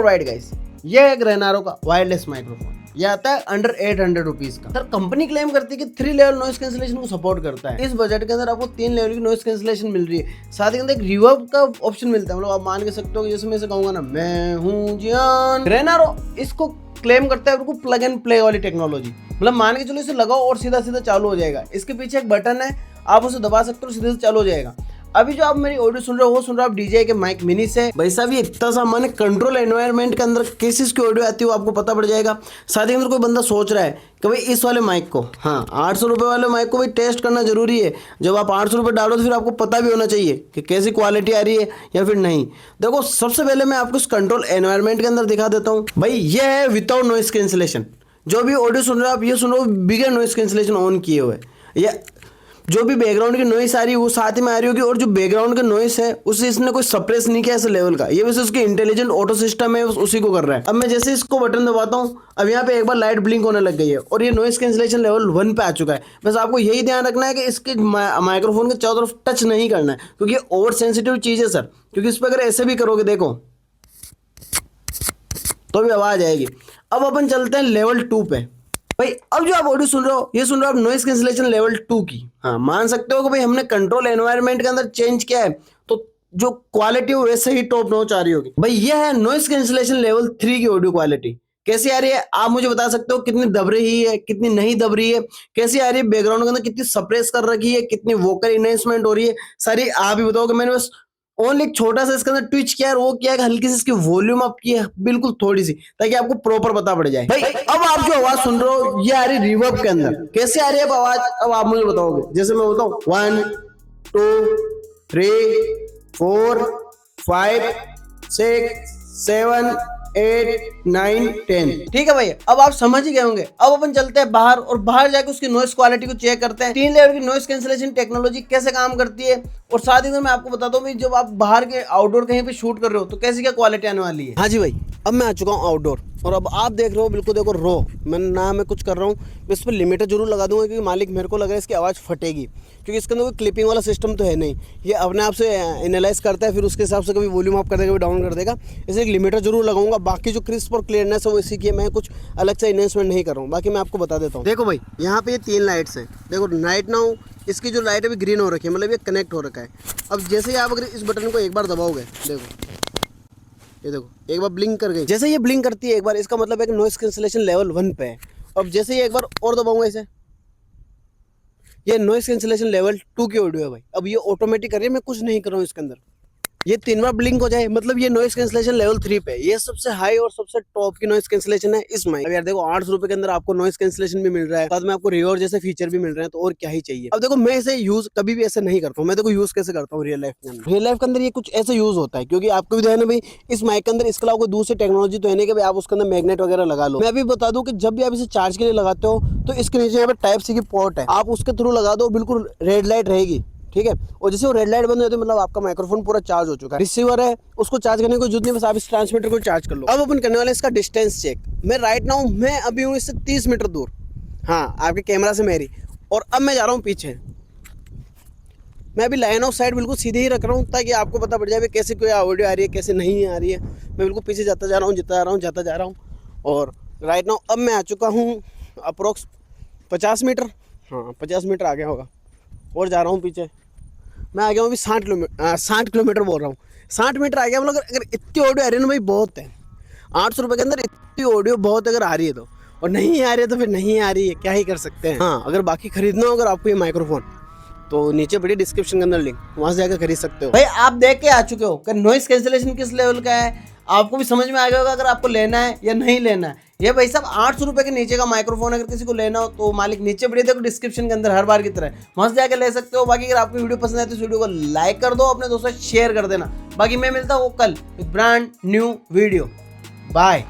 Alright guys, ये है ग्रेनारो का वायरलेस माइक्रोफोन। ये आता है अंडर 800 रुपीज का। सर कंपनी क्लेम करती है कि 3 लेवल नॉइस कैंसिलेशन को सपोर्ट करता है। इस बजट के अंदर आपको 3 लेवल की नॉइस कैंसिलेशन मिल रही है, साथ ही अंदर एक रिवर्ब का ऑप्शन मिलता है। मतलब आप मान के सकते हो कि जैसे मैं इसे कहूंगा ना, मैं हूं जियान। ग्रेनारो इसको क्लेम करता है बिल्कुल प्लग एंड प्ले वाली टेक्नोलॉजी। मतलब मान के चलो इसे लगाओ और सीधा सीधा चालू हो जाएगा। इसके पीछे एक बटन है, आप उसे दबा सकते हो, सीधे से चालू हो जाएगा। अभी जो आप मेरी ऑडियो सुन रहे हो वो सुन रहे हो आप DJI के माइक मिनी से। भाई साहब ये इतना सा माने कंट्रोल एनवायरनमेंट के अंदर केसेस की ऑडियो आती है वो आपको पता पड़ जाएगा। साथ ही अंदर कोई बंदा सोच रहा है कि भाई इस वाले माइक को, हाँ 800 रुपये वाले माइक को भी टेस्ट करना जरूरी है। जब आप 800 रुपये डालो तो फिर आपको पता भी होना चाहिए कि कैसी क्वालिटी आ रही है या फिर नहीं। देखो सबसे पहले मैं आपको इस कंट्रोल एनवायरनमेंट के अंदर दिखा देता हूँ। भाई ये है विदाउट नॉइस कैंसिलेशन। जो भी ऑडियो सुन रहे हो आप ये सुनो बिगर नॉइस कैंसिलेशन ऑन किए हुए। ये जो भी बैकग्राउंड की नॉइस आ रही है वो साथ ही में आ रही होगी, और जो बैकग्राउंड का नॉइस है उसे इसने कोई सप्रेस नहीं किया ऐसे लेवल का। ये वैसे उसके इंटेलिजेंट ऑटो सिस्टम है, उसी को कर रहा है। अब मैं जैसे इसको बटन दबाता हूँ, अब यहाँ पे एक बार लाइट ब्लिंक होने लग गई है और ये नॉइस कैंसिलेशन लेवल 1 पे आ चुका है। बस आपको यही ध्यान रखना है कि इसके माइक्रोफोन के चारों तरफ टच नहीं करना है, क्योंकि ओवर सेंसिटिव चीज है सर। क्योंकि इस पर अगर ऐसे भी करोगे देखो तो भी आवाज आएगी। अब अपन चलते हैं लेवल 2 पे। भाई अब जो आप ऑडियो सुन रहे हो ये सुन रहे हो आप नॉइस कैंसिलेशन लेवल 2 की। हाँ मान सकते हो कि भाई हमने कंट्रोल एनवायरनमेंट के अंदर चेंज किया है, तो जो क्वालिटी हो वैसे ही टॉप नॉच आ रही होगी। भाई ये है नॉइस कैंसिलेशन लेवल 3 की ऑडियो क्वालिटी। कैसी आ रही है आप मुझे बता सकते हो? कितनी दब रही है, कितनी नहीं दब रही है, कैसी आ रही है बैकग्राउंड के अंदर, कितनी सप्रेस कर रखी है, कितनी वोकल इनहेंसमेंट हो रही है, सारी आप ही बताओगे। मैंने बस ओनली एक छोटा सा इसके अंदर ट्विच किया है, वो किया है हल्की सी इसकी वॉल्यूम अप की है बिल्कुल थोड़ी सी, ताकि आपको प्रॉपर पता पड़ जाए। भाई अब आप जो आवाज सुन रहे हो ये आ रही रिवर्ब के अंदर। कैसे आ रही है अब आवाज? अब आप मुझे बताओगे। जैसे मैं बताऊं 1 2 3 4 5 6 7 8 9 10। ठीक है भाई, अब आप समझ ही गए होंगे। अब अपन चलते हैं बाहर और बाहर जाके उसकी नॉइस क्वालिटी को चेक करते हैं। 3 लेवल की नॉइस कैंसिलेशन टेक्नोलॉजी कैसे काम करती है, और साथ ही मैं आपको बताता हूँ जब आप बाहर के आउटडोर कहीं पे शूट कर रहे हो तो कैसी क्या क्वालिटी आने वाली है। हाँ जी भाई, अब मैं आ चुका हूँ आउटडोर, और अब आप देख रहे हो बिल्कुल देखो रो। मैं कुछ कर रहा हूँ, मैं इस पर लिमिटर जरूर लगा दूंगा, क्योंकि मालिक मेरे को लग रहा है इसकी आवाज़ फटेगी, क्योंकि इसके अंदर कोई क्लिपिंग वाला सिस्टम तो है नहीं। ये अपने आप से एनालाइज करता है, फिर उसके हिसाब से कभी वॉल्यूम अप कर देगा, कभी डाउन कर देगा। इसलिए एक लिमिटर जरूर लगाऊंगा। बाकी जो क्रिस्प और क्लियरनेस है वो इसी की है, मैं कुछ अलग से इन्वेस्टमेंट नहीं कर रहा हूँ। बाकी मैं आपको बता देता हूँ। देखो भाई यहाँ पे ये 3 लाइट्स हैं। देखो नाइट नाउ इसकी जो लाइट है अभी ग्रीन हो रखी है, मतलब ये कनेक्ट हो रखा है। अब जैसे ही आप अगर इस बटन को एक बार दबाओगे, देखो ये देखो एक बार ब्लिंक कर गई। जैसे ये ब्लिंक करती है एक बार, इसका मतलब है कि नॉइस कैंसिलेशन लेवल 1 पे है। अब जैसे ही एक बार और दबाऊंगा इसे, ये नॉइस कैंसिलेशन लेवल 2 की ऑडियो है भाई। अब ये ऑटोमेटिक कर रही है, मैं कुछ नहीं कर रहा हूँ इसके अंदर। ये 3 बार ब्लिंक हो जाए मतलब ये नॉइस कैंसिलेशन लेवल 3 पे। ये सबसे हाई और सबसे टॉप की नॉइस कैंसिलेशन है इस माइक। अब यार देखो 800 रुपए के अंदर आपको नॉइस कैंसिलेशन भी मिल रहा है, साथ में आपको रिवर्ब जैसे फीचर भी मिल रहे हैं, तो और क्या ही चाहिए। अब देखो मैं इसे यूज कभी भी ऐसे नहीं करता हूँ। मैं देखो यूज कैसे करता हूँ रियल लाइफ के अंदर। रियल लाइफ के अंदर ये कुछ ऐसे यूज होता है, क्योंकि आपको भी ध्यान है भाई इस माइक के अंदर इसके अलावा कोई दूसरी टेक्नोलॉजी तो है नहीं कि भाई आप उसके अंदर मैग्नेट वगैरह लगा लो। मैं अभी बता दूं कि जब भी आप इसे चार्ज के लिए लगाते हो तो इसके नीचे यहाँ पे टाइप सी की पोर्ट है, आप उसके थ्रू लगा दो, बिल्कुल रेड लाइट रहेगी। ठीक है, और जैसे वो रेड लाइट बंद हो जाती है मतलब आपका माइक्रोफोन पूरा चार्ज हो चुका है। रिसीवर है उसको चार्ज करने की जरूरत नहीं, बस आप इस ट्रांसमीटर को चार्ज कर लो। अब अपन करने वाले इसका डिस्टेंस चेक। मैं राइट नाउ मैं अभी हूँ इससे 30 मीटर दूर, हाँ आपके कैमरा से मेरी, और अब मैं जा रहा हूँ पीछे। मैं अभी लाइन ऑफ साइड बिल्कुल सीधे ही रख रहा हूँ, ताकि आपको पता पड़ जाए कैसे कोई ऑडियो आ रही है कैसे नहीं आ रही है। मैं बिल्कुल पीछे जाता जा रहा हूँ, जाता जा रहा हूँ। और राइट नाउ अब मैं आ चुका हूँ अप्रोक्स 50 मीटर, हाँ 50 मीटर आ गया होगा, और जा रहा हूँ पीछे। मैं आ गया हूँ अभी 60 किलोमीटर बोल रहा हूँ, 60 मीटर आ गया। मतलब अगर इतनी ऑडियो आ रही है ना भाई बहुत है। 800 रुपये के अंदर इतनी ऑडियो बहुत अगर आ रही है तो, और नहीं आ रही है तो फिर नहीं आ रही है, क्या ही कर सकते हैं। हाँ अगर बाकी खरीदना हो अगर आपको ये माइक्रोफोन, तो नीचे पड़ी डिस्क्रिप्शन के अंदर लिंक, वहाँ से जाकर खरीद सकते हो। भाई आप देख के आ चुके हो कि नॉइस कैंसिलेशन किस लेवल का है, आपको भी समझ में आ गया होगा अगर आपको लेना है या नहीं लेना है। ये भाई साहब 800 रुपये के नीचे का माइक्रोफोन अगर किसी को लेना हो तो मालिक नीचे पड़े देखो डिस्क्रिप्शन के अंदर हर बार की तरह, वहाँ से जाकर ले सकते हो। बाकी अगर आपको वीडियो पसंद आए तो इस वीडियो को लाइक कर दो, अपने दोस्तों से शेयर कर देना। बाकी मैं मिलता हूँ कल एक ब्रांड न्यू वीडियो। बाय।